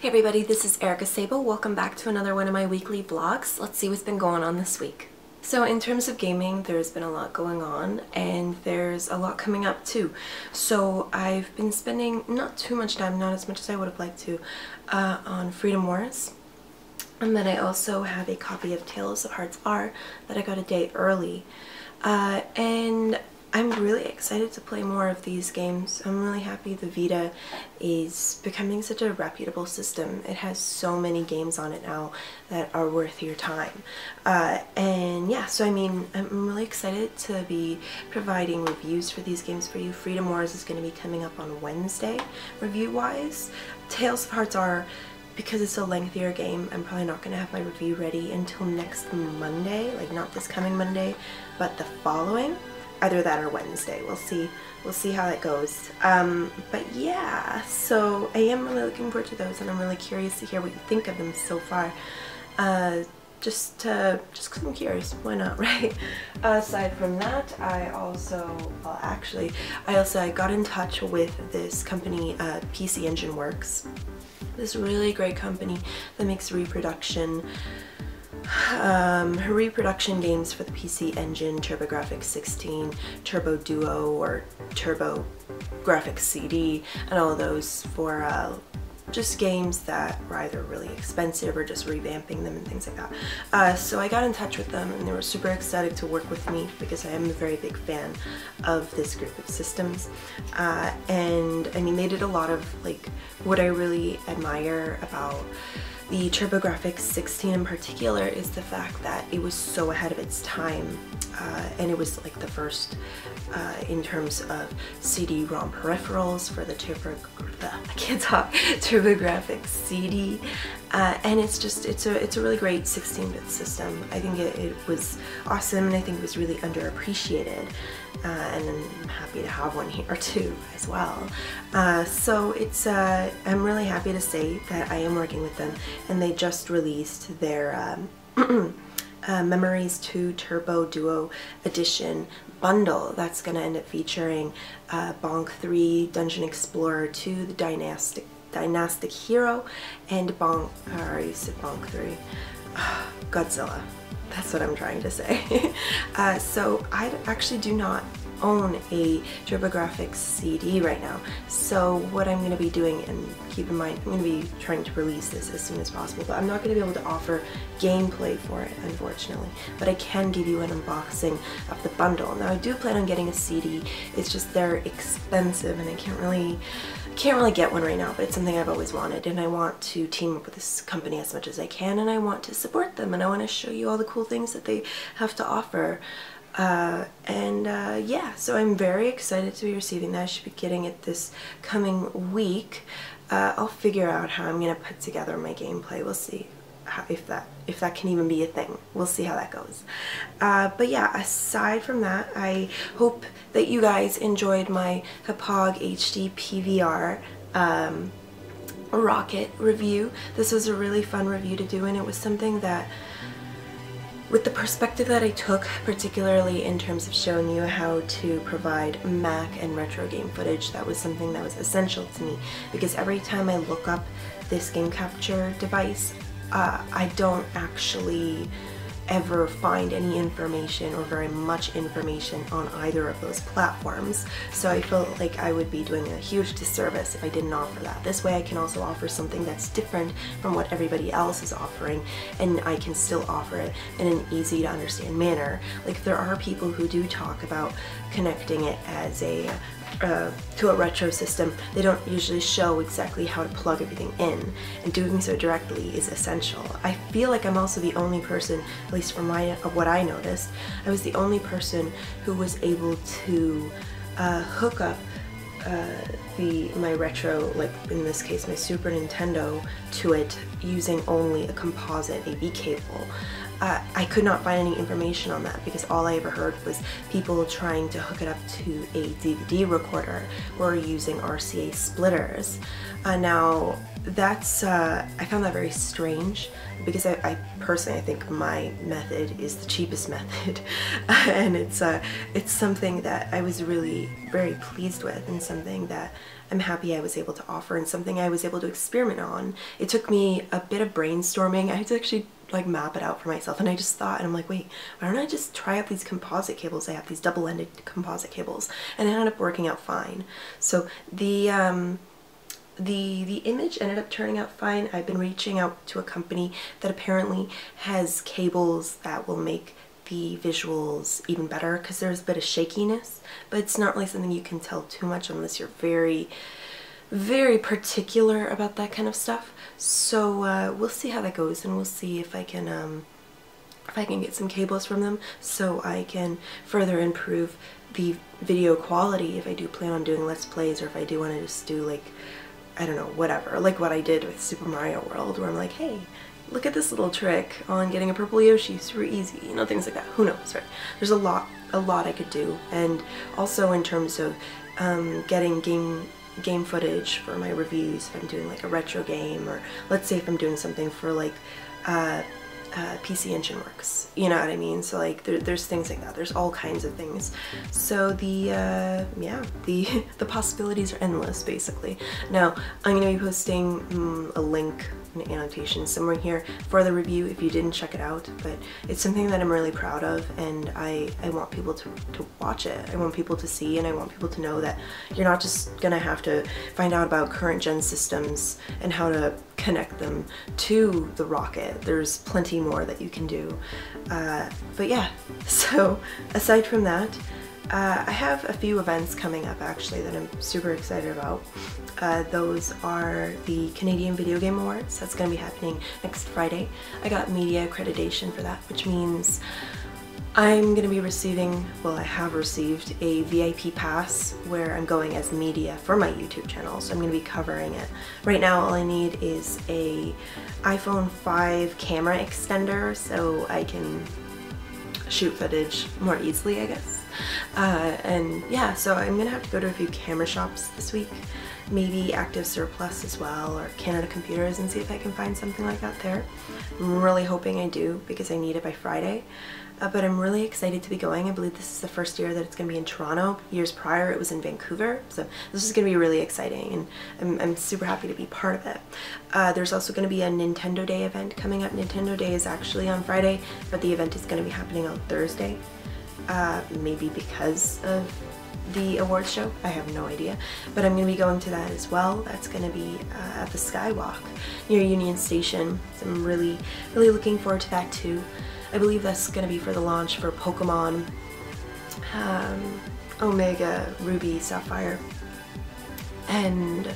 Hey everybody, this is Erika Szabo. Welcome back to another one of my weekly vlogs. Let's see what's been going on this week. So in terms of gaming, there's been a lot going on and there's a lot coming up too. So I've been spending not too much time, not as much as I would have liked to, on Freedom Wars. And then I also have a copy of Tales of Hearts R that I got a day early. And I'm really excited to play more of these games. I'm really happy the Vita is becoming such a reputable system. It has so many games on it now that are worth your time. And yeah, so I mean, I'm really excited to be providing reviews for these games for you. Freedom Wars is going to be coming up on Wednesday, review-wise. Tales of Hearts R, because it's a lengthier game, I'm probably not going to have my review ready until next Monday. Like, not this coming Monday, but the following. Either that or Wednesday. We'll see how that goes. But yeah, so I am really looking forward to those, and I'm really curious to hear what you think of them so far. Just because I'm curious, why not, right? Aside from that, I got in touch with this company, PC Engine Works. This really great company that makes reproduction games for the PC Engine, TurboGrafx 16, Turbo Duo, or TurboGrafx CD, and all of those for just games that were either really expensive or just revamping them and things like that. So I got in touch with them and they were super excited to work with me because I am a very big fan of this group of systems. And I mean, they did a lot of, like, what I really admire about the TurboGrafx 16 in particular is the fact that it was so ahead of its time, and it was like the first in terms of CD-ROM peripherals for the TurboGrafx CD, and it's a really great 16-bit system. I think it was awesome, and I think it was really underappreciated, and I'm happy to have one here too as well. So I'm really happy to say that I am working with them, and they just released their Memories 2 Turbo Duo Edition bundle that's going to end up featuring Bonk 3, Dungeon Explorer 2, the Dynastic Hero, and Bonk 3. Godzilla. That's what I'm trying to say. So I actually do not own a TurboGrafx CD right now, so what I'm going to be doing, and keep in mind I'm going to be trying to release this as soon as possible, but I'm not going to be able to offer gameplay for it, unfortunately, but I can give you an unboxing of the bundle. Now I do plan on getting a CD, it's just they're expensive and I can't really get one right now, but it's something I've always wanted, and I want to team up with this company as much as I can, and I want to support them, and I want to show you all the cool things that they have to offer. Yeah, so I'm very excited to be receiving that. I should be getting it this coming week. I'll figure out how I'm gonna put together my gameplay. We'll see if that can even be a thing. We'll see how that goes. But yeah, aside from that, I hope that you guys enjoyed my Hapog HD PVR Rocket review. This was a really fun review to do, and it was something that, with the perspective that I took, particularly in terms of showing you how to provide Mac and retro game footage, that was something that was essential to me, because every time I look up this game capture device, I don't actually ever find any information or very much information on either of those platforms. So I felt like I would be doing a huge disservice if I didn't offer that. This way I can also offer something that's different from what everybody else is offering, and I can still offer it in an easy to understand manner. Like, there are people who do talk about connecting it as to a retro system. They don't usually show exactly how to plug everything in, and doing so directly is essential. I feel like I'm also the only person, at least from what I noticed, I was the only person who was able to hook up my retro, like in this case my Super Nintendo, to it using only a composite AV cable. I could not find any information on that because all I ever heard was people trying to hook it up to a DVD recorder or using RCA splitters. Now, that's I found that very strange because I personally, I think my method is the cheapest method, and it's something that I was really very pleased with, and something that I'm happy I was able to offer, and something I was able to experiment on. It took me a bit of brainstorming. I had to actually like map it out for myself, and I just thought, and I'm like, wait, why don't I just try out these composite cables? I have these double-ended composite cables, and it ended up working out fine. So the image ended up turning out fine. I've been reaching out to a company that apparently has cables that will make the visuals even better, because there's a bit of shakiness, but it's not really something you can tell too much unless you're very, very particular about that kind of stuff. So we'll see how that goes, and we'll see if I can get some cables from them so I can further improve the video quality if I do plan on doing Let's Plays, or if I do want to just do like, I don't know, whatever, like what I did with Super Mario World, where I'm like, hey, look at this little trick on getting a purple Yoshi, super easy, you know, things like that. Who knows, right? There's a lot I could do. And also in terms of getting game footage for my reviews, if I'm doing like a retro game, or let's say if I'm doing something for like PC Engine Works, you know what I mean? So like there's things like that. There's all kinds of things. So the possibilities are endless, basically. Now I'm gonna be posting a link, an annotation somewhere here for the review if you didn't check it out, but it's something that I'm really proud of, and I want people to watch it. I want people to see, and I want people to know that you're not just gonna have to find out about current gen systems and how to connect them to the rocket. There's plenty more that you can do. But yeah, so aside from that, I have a few events coming up actually that I'm super excited about. Those are the Canadian Video Game Awards. That's going to be happening next Friday. I got media accreditation for that, which means I'm going to be receiving, well, I have received a VIP pass where I'm going as media for my YouTube channel, so I'm going to be covering it. Right now all I need is a iPhone 5 camera extender so I can shoot footage more easily, I guess. And yeah, so I'm gonna have to go to a few camera shops this week, maybe Active Surplus as well, or Canada Computers, and see if I can find something like that there. I'm really hoping I do, because I need it by Friday. But I'm really excited to be going. I believe this is the first year that it's going to be in Toronto. Years prior it was in Vancouver, so this is going to be really exciting, and I'm super happy to be part of it. There's also going to be a Nintendo Day event coming up. Nintendo Day is actually on Friday, but the event is going to be happening on Thursday. Maybe because of the awards show, I have no idea, but I'm going to be going to that as well. That's going to be at the Skywalk near Union Station, so I'm really looking forward to that too. I believe that's going to be for the launch for Pokemon Omega Ruby Sapphire, and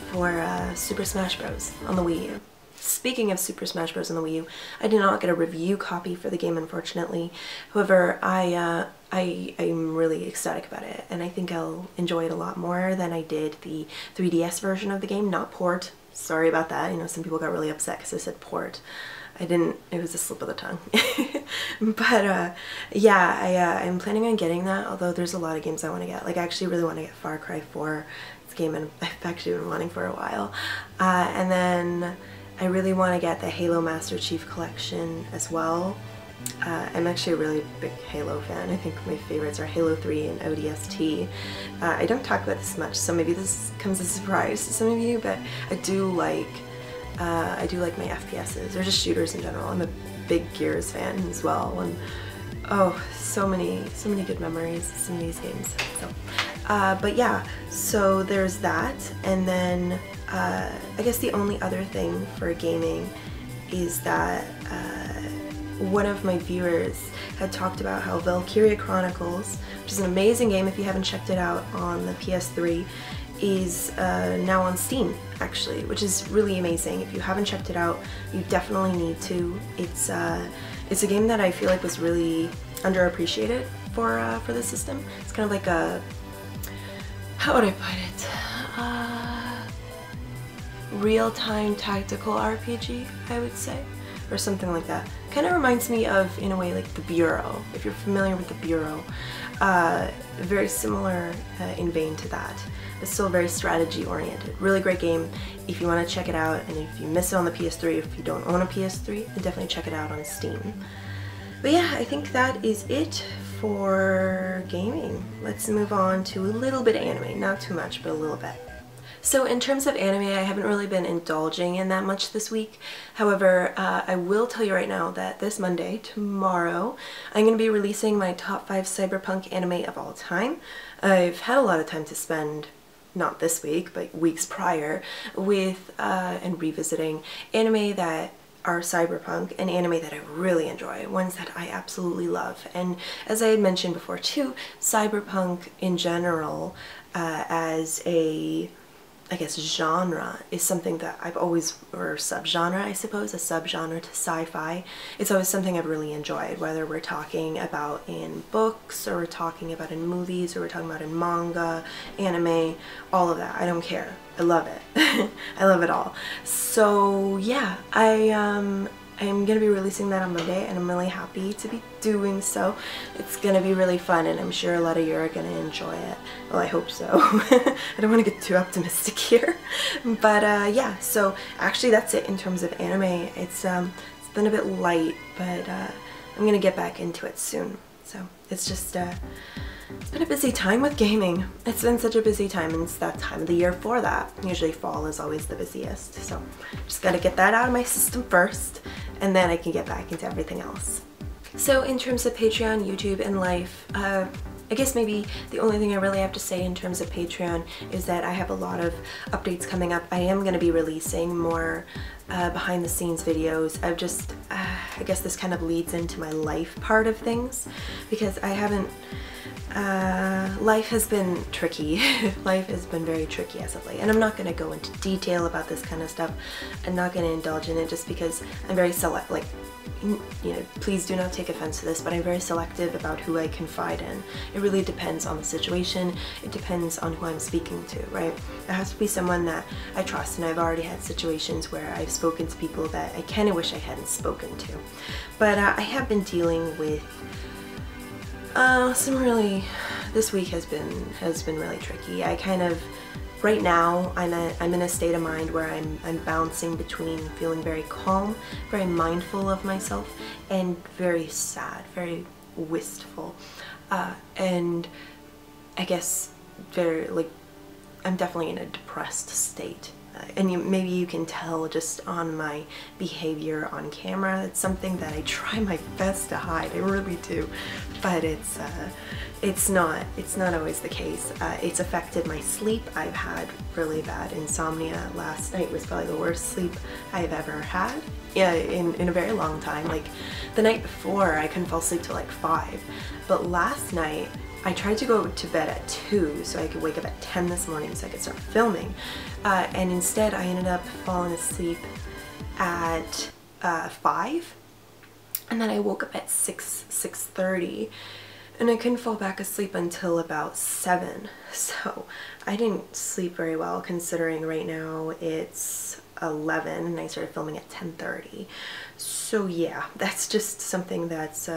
for Super Smash Bros. On the Wii U. Speaking of Super Smash Bros. On the Wii U, I did not get a review copy for the game, unfortunately. However, I'm really ecstatic about it, and I think I'll enjoy it a lot more than I did the 3DS version of the game, not port. Sorry about that. You know, some people got really upset because I said port. I didn't, it was a slip of the tongue. But yeah, I'm planning on getting that, although there's a lot of games I want to get. Like, I actually really want to get Far Cry 4. It's a game I've actually been wanting for a while. And then I really want to get the Halo Master Chief Collection as well. I'm actually a really big Halo fan. I think my favorites are Halo 3 and ODST. I don't talk about this much, so maybe this comes as a surprise to some of you, but I do like my FPSs, or just shooters in general. I'm a big Gears fan as well, and oh, so many good memories of some of these games. So, but yeah, so there's that, and then I guess the only other thing for gaming is that one of my viewers had talked about how Valkyria Chronicles, which is an amazing game if you haven't checked it out on the PS3, is now on Steam, actually, which is really amazing. If you haven't checked it out, you definitely need to. It's a game that I feel like was really underappreciated for the system. It's kind of like a, how would I put it, real-time tactical RPG, I would say, or something like that. Kind of reminds me of, in a way, like The Bureau, if you're familiar with The Bureau. Very similar in vein to that. but still very strategy oriented. Really great game if you want to check it out, and if you miss it on the PS3, if you don't own a PS3, then definitely check it out on Steam. But yeah, I think that is it for gaming. Let's move on to a little bit of anime. Not too much, but a little bit. So in terms of anime, I haven't really been indulging in that much this week. However, I will tell you right now that this Monday, tomorrow, I'm going to be releasing my top 5 Cyberpunk anime of all time. I've had a lot of time to spend, not this week, but weeks prior, with and revisiting anime that are cyberpunk and anime that I really enjoy, ones that I absolutely love. And as I had mentioned before too, cyberpunk in general as a, I guess, genre is something that I've always, or subgenre I suppose, a subgenre to sci-fi. It's always something I've really enjoyed, whether we're talking about in books or we're talking about in movies or we're talking about in manga, anime, all of that. I don't care. I love it. I love it all. So yeah, I'm gonna be releasing that on Monday, and I'm really happy to be doing so. It's gonna be really fun, and I'm sure a lot of you are gonna enjoy it. Well, I hope so. I don't want to get too optimistic here, but yeah. So actually, that's it in terms of anime. It's been a bit light, but I'm gonna get back into it soon. So it's just it's been a busy time with gaming. It's been such a busy time, and it's that time of the year for that. Usually fall is always the busiest, so just gotta get that out of my system first, and then I can get back into everything else. So in terms of Patreon, YouTube, and life, I guess maybe the only thing I really have to say in terms of Patreon is that I have a lot of updates coming up. I am going to be releasing more behind the scenes videos. I've just, I guess this kind of leads into my life part of things, because I haven't, life has been tricky. Life has been very tricky as of late, and I'm not going to go into detail about this kind of stuff. I'm not going to indulge in it just because I'm very you know, please do not take offense to this, but I'm very selective about who I confide in. It really depends on the situation. It depends on who I'm speaking to, right? It has to be someone that I trust, and I've already had situations where I've spoken to people that I kind of wish I hadn't spoken to. But I have been dealing with this week has been really tricky. I kind of, right now, I'm in a state of mind where I'm bouncing between feeling very calm, very mindful of myself, and very sad, very wistful, and I guess very, I'm definitely in a depressed state. And maybe you can tell just on my behavior on camera. It's something that I try my best to hide. I really do, but it's not always the case. It's affected my sleep. I've had really bad insomnia. Last night was probably the worst sleep I've ever had. Yeah, in a very long time. Like the night before, I couldn't fall asleep till like 5, but last night I tried to go to bed at 2 so I could wake up at 10 this morning so I could start filming, and instead I ended up falling asleep at 5, and then I woke up at 6:30, and I couldn't fall back asleep until about 7. So I didn't sleep very well, considering right now it's 11 and I started filming at 10:30. So yeah, that's just something that's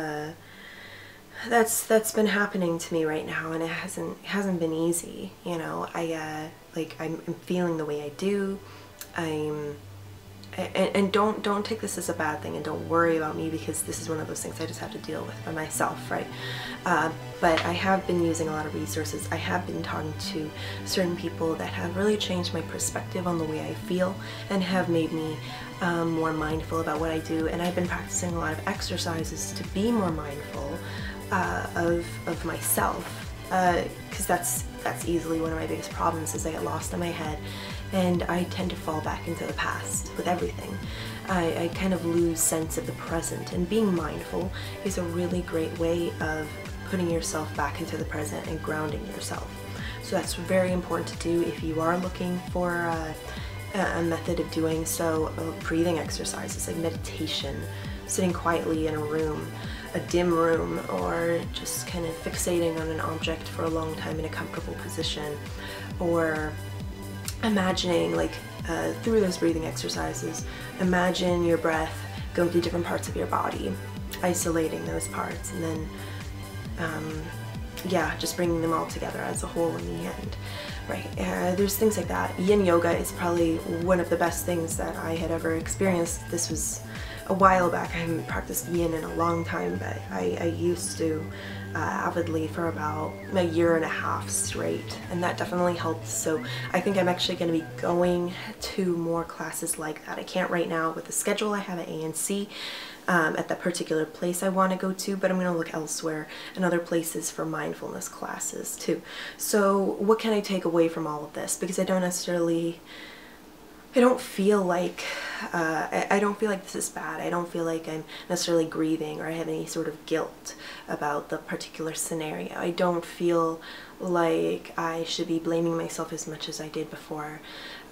been happening to me right now, and it hasn't been easy, you know. I'm feeling the way I do. And don't take this as a bad thing, and don't worry about me, because this is one of those things I just have to deal with by myself, right? But I have been using a lot of resources. I have been talking to certain people that have really changed my perspective on the way I feel and have made me more mindful about what I do. And I've been practicing a lot of exercises to be more mindful of myself, because that's easily one of my biggest problems, is I get lost in my head and I tend to fall back into the past with everything. I kind of lose sense of the present, and being mindful is a really great way of putting yourself back into the present and grounding yourself. So that's very important to do if you are looking for a method of doing so. Breathing exercises like meditation, sitting quietly in a room, a dim room, or just kind of fixating on an object for a long time in a comfortable position, or imagining, through those breathing exercises, imagine your breath going through different parts of your body, isolating those parts, and then yeah, just bringing them all together as a whole in the end. right? There's things like that. Yin yoga is probably one of the best things that I had ever experienced. This was a while back. I haven't practiced yin in a long time, but I used to avidly for about a year and a half straight, and that definitely helped. So I think I'm actually going to be going to more classes like that. I can't right now with the schedule I have at ANC at that particular place I want to go to, but I'm going to look elsewhere and other places for mindfulness classes too. So what can I take away from all of this? Because I don't feel like I don't feel like this is bad. I don't feel like I'm necessarily grieving or I have any sort of guilt about the particular scenario. I don't feel like I should be blaming myself as much as I did before.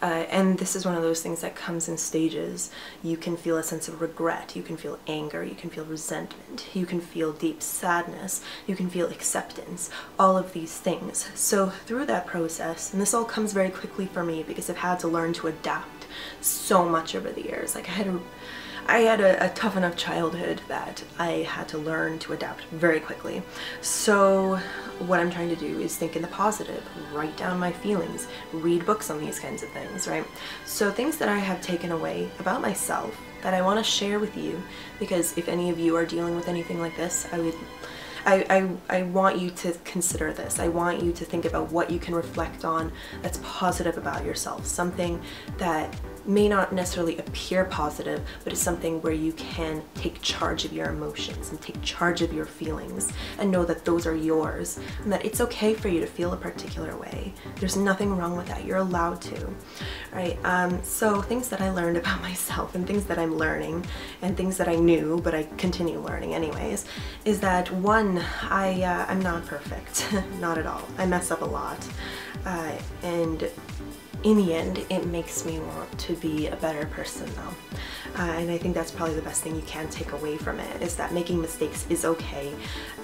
And this is one of those things that comes in stages. You can feel a sense of regret, you can feel anger, you can feel resentment, you can feel deep sadness, you can feel acceptance, all of these things. So through that process, and this all comes very quickly for me because I've had to learn to adapt so much over the years. Like I had a tough enough childhood that I had to learn to adapt very quickly. So what I'm trying to do is think in the positive, write down my feelings, read books on these kinds of things, right? So things that I have taken away about myself that I want to share with you, because if any of you are dealing with anything like this, I want you to consider this. I want you to think about what you can reflect on that's positive about yourself. Something that may not necessarily appear positive, but is something where you can take charge of your emotions and take charge of your feelings and know that those are yours and that it's okay for you to feel a particular way. There's nothing wrong with that. You're allowed to, right? So things that I learned about myself and things that I'm learning and things that I knew, but I continue learning anyways, is that one, I'm not perfect, not at all. I mess up a lot, and in the end, it makes me want to be a better person though. And I think that's probably the best thing you can take away from it, is that making mistakes is okay,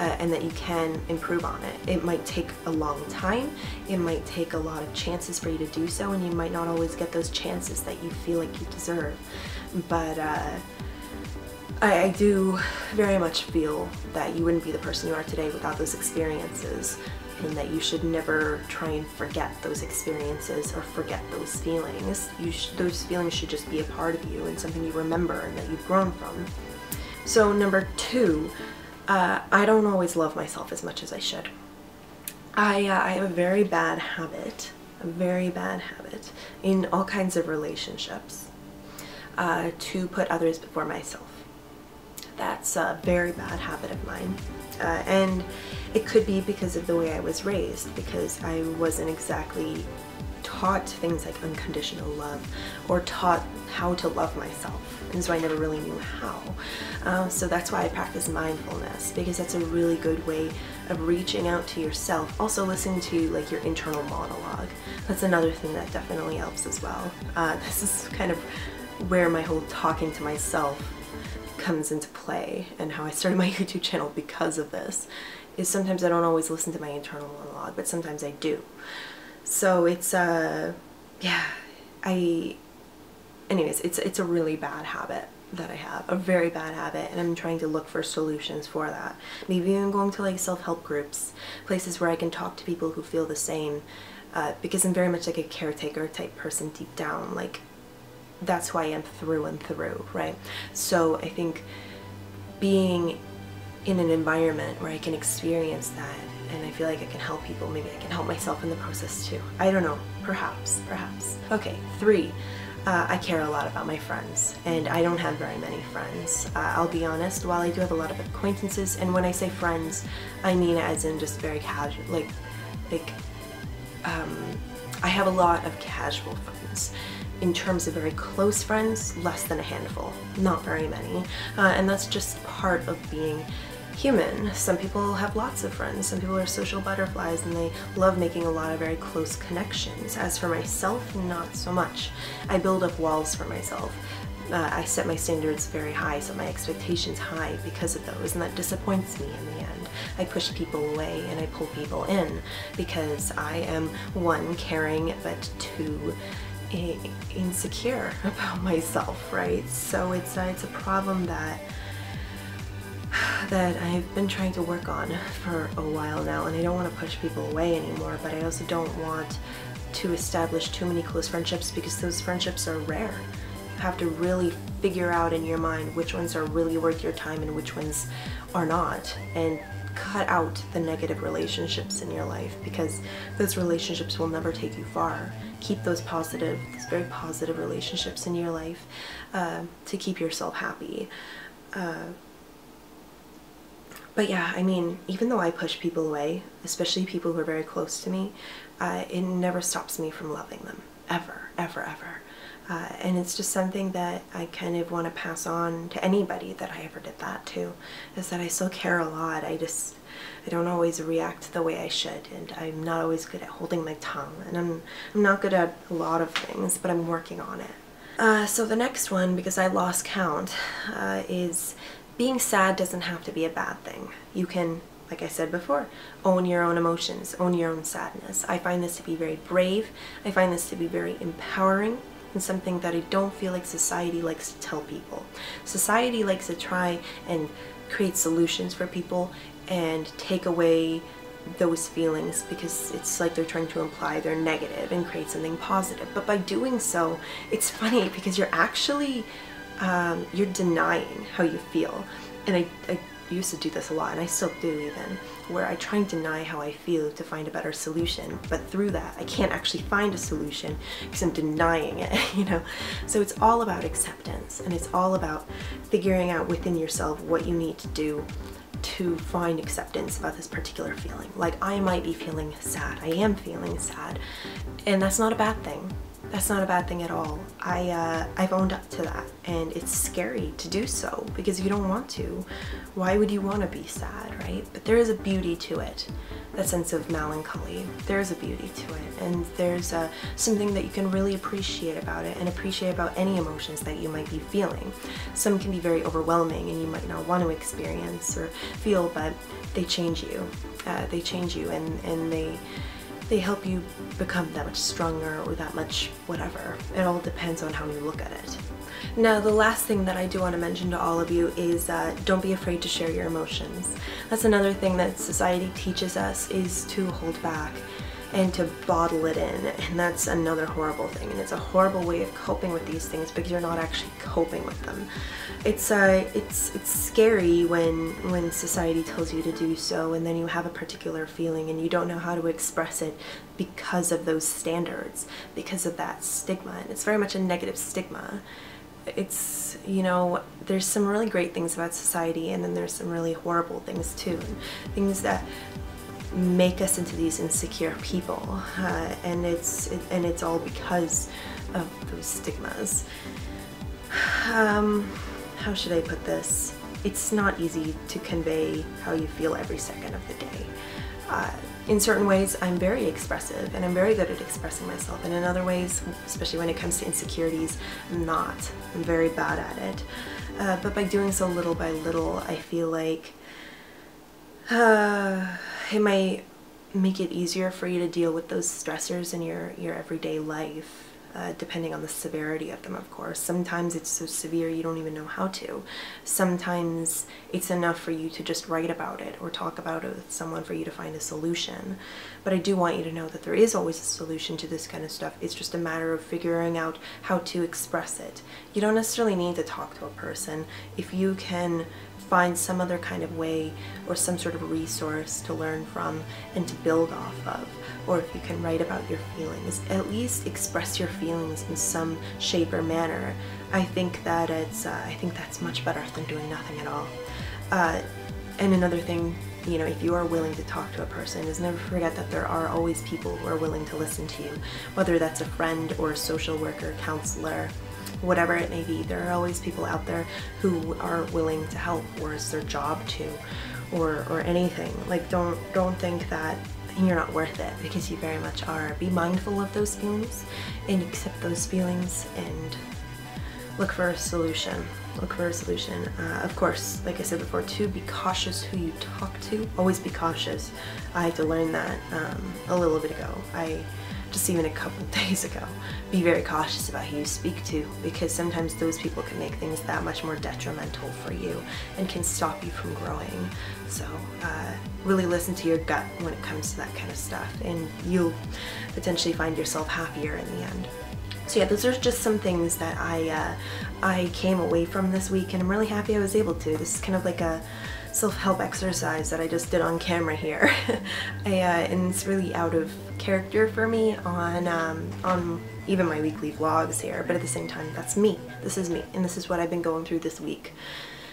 and that you can improve on it. It might take a long time, it might take a lot of chances for you to do so, and you might not always get those chances that you feel like you deserve. But I do very much feel that you wouldn't be the person you are today without those experiences, and that you should never try and forget those experiences or forget those feelings. Those feelings should just be a part of you and something you remember and that you've grown from. So number two, I don't always love myself as much as I should. I have a very bad habit in all kinds of relationships to put others before myself. That's a very bad habit of mine. And it could be because of the way I was raised, because I wasn't exactly taught things like unconditional love or taught how to love myself, and so I never really knew how. So that's why I practice mindfulness, because that's a really good way of reaching out to yourself. Also listen to like your internal monologue. That's another thing that definitely helps as well. This is kind of where my whole talking to myself comes into play, and how I started my YouTube channel because of this, is sometimes I don't always listen to my internal monologue, but sometimes I do. So it's yeah, anyways, it's a really bad habit that I have, a very bad habit, and I'm trying to look for solutions for that. Maybe even going to like self-help groups, places where I can talk to people who feel the same, because I'm very much like a caretaker type person deep down. Like, that's who I am through and through, right? So I think being in an environment where I can experience that, and I feel like I can help people, maybe I can help myself in the process too. I don't know, perhaps. Okay, 3, I care a lot about my friends, and I don't have very many friends. I'll be honest, while I do have a lot of acquaintances, and when I say friends, I mean as in just very casual, I have a lot of casual friends. In terms of very close friends, less than a handful, not very many. And that's just part of being human. Some people have lots of friends, some people are social butterflies and they love making a lot of very close connections. As for myself, not so much. I build up walls for myself. I set my standards very high, set my expectations high because of those, and that disappoints me in the end. I push people away and I pull people in because I am, 1, caring, but 2, insecure about myself, right? So it's a problem that I've been trying to work on for a while now, and I don't want to push people away anymore, but I also don't want to establish too many close friendships, because those friendships are rare. You have to really figure out in your mind which ones are really worth your time and which ones are not, and cut out the negative relationships in your life, because those relationships will never take you far. Keep those very positive relationships in your life to keep yourself happy. But yeah, I mean, even though I push people away, especially people who are very close to me, it never stops me from loving them. Ever, ever, ever. And it's just something that I kind of want to pass on to anybody that I ever did that to, is that I still care a lot. I don't always react the way I should, and I'm not always good at holding my tongue, and I'm not good at a lot of things, but I'm working on it. So the next one, because I lost count, is being sad doesn't have to be a bad thing. You can, like I said before, own your own emotions, own your own sadness. I find this to be very brave. I find this to be very empowering, and something that I don't feel like society likes to tell people. Society likes to try and create solutions for people and take away those feelings, because it's like they're trying to imply they're negative and create something positive. But by doing so, it's funny because you're actually you're denying how you feel. And I used to do this a lot, and I still do even, where I try and deny how I feel to find a better solution, but through that I can't actually find a solution because I'm denying it, you know? So it's all about acceptance, and it's all about figuring out within yourself what you need to do to find acceptance about this particular feeling. Like, I might be feeling sad, I am feeling sad, and that's not a bad thing. That's not a bad thing at all. I've owned up to that, and it's scary to do so because you don't want to. Why would you want to be sad, right? But there is a beauty to it, that sense of melancholy. There's a beauty to it, and there's something that you can really appreciate about it, and appreciate about any emotions that you might be feeling. Some can be very overwhelming and you might not want to experience or feel, but they change you. They change you, and they help you become that much stronger, or that much whatever. It all depends on how you look at it. Now, the last thing that I do want to mention to all of you is don't be afraid to share your emotions. That's another thing that society teaches us, is to hold back and to bottle it in, and that's another horrible thing, and it's a horrible way of coping with these things because you're not actually coping with them. It's scary when society tells you to do so, and then you have a particular feeling and you don't know how to express it because of those standards, because of that stigma, and it's very much a negative stigma. It's, you know, there's some really great things about society, and then there's some really horrible things too, things that make us into these insecure people, and it's all because of those stigmas. How should I put this? It's not easy to convey how you feel every second of the day. In certain ways, I'm very expressive, and I'm very good at expressing myself, and in other ways, especially when it comes to insecurities, I'm not. I'm very bad at it. But by doing so little by little, I feel like it might make it easier for you to deal with those stressors in your everyday life, depending on the severity of them, of course. Sometimes it's so severe you don't even know how to. Sometimes it's enough for you to just write about it or talk about it with someone for you to find a solution. But I do want you to know that there is always a solution to this kind of stuff. It's just a matter of figuring out how to express it. You don't necessarily need to talk to a person. If you can find some other kind of way or some sort of resource to learn from and to build off of, or if you can write about your feelings, at least express your feelings in some shape or manner. I think that I think that's much better than doing nothing at all. And another thing, you know, if you are willing to talk to a person, is never forget that there are always people who are willing to listen to you, whether that's a friend or a social worker, counselor, whatever it may be. There are always people out there who are willing to help, or it's their job to, or anything. Like, don't think that you're not worth it, because you very much are. Be mindful of those feelings and accept those feelings and look for a solution. Look for a solution. Of course, like I said before, too, be cautious who you talk to. Always be cautious. I had to learn that a little bit ago. I just even a couple days ago. Be very cautious about who you speak to, because sometimes those people can make things that much more detrimental for you and can stop you from growing. So really listen to your gut when it comes to that kind of stuff, and you'll potentially find yourself happier in the end. So yeah, those are just some things that I came away from this week, and I'm really happy I was able to. This is kind of like a self-help exercise that I just did on camera here. And it's really out of character for me on even my weekly vlogs here, but at the same time, that's me. This is me, and this is what I've been going through this week.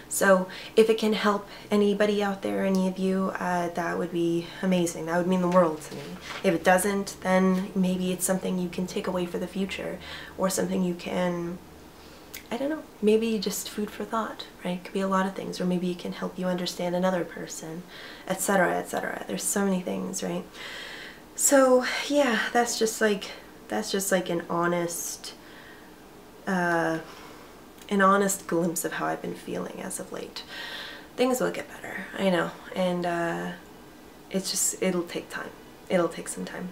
So if it can help anybody out there, any of you, that would be amazing. That would mean the world to me. If it doesn't, then maybe it's something you can take away for the future, or something you can, I don't know, maybe just food for thought, right? It could be a lot of things, or maybe it can help you understand another person, etc., etc. There's so many things, right? So yeah, that's just like an honest glimpse of how I've been feeling as of late. Things will get better, I know, and it'll take time. It'll take some time.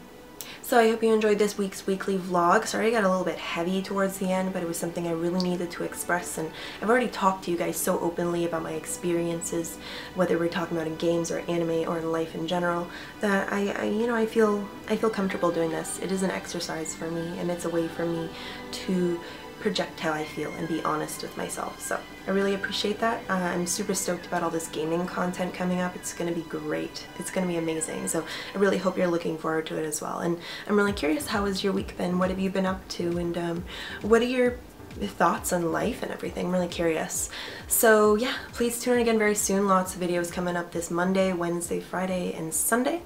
So I hope you enjoyed this week's weekly vlog. Sorry I got a little bit heavy towards the end, but it was something I really needed to express, and I've already talked to you guys so openly about my experiences, whether we're talking about in games or anime or in life in general, that I feel comfortable doing this. It is an exercise for me, and it's a way for me to project how I feel and be honest with myself. So I really appreciate that. I'm super stoked about all this gaming content coming up. It's gonna be great. It's gonna be amazing. So I really hope you're looking forward to it as well. And I'm really curious, how has your week been? What have you been up to? And what are your thoughts on life and everything? I'm really curious. So yeah, please tune in again very soon. Lots of videos coming up this Monday, Wednesday, Friday, and Sunday.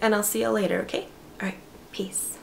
And I'll see you later, okay? All right, peace.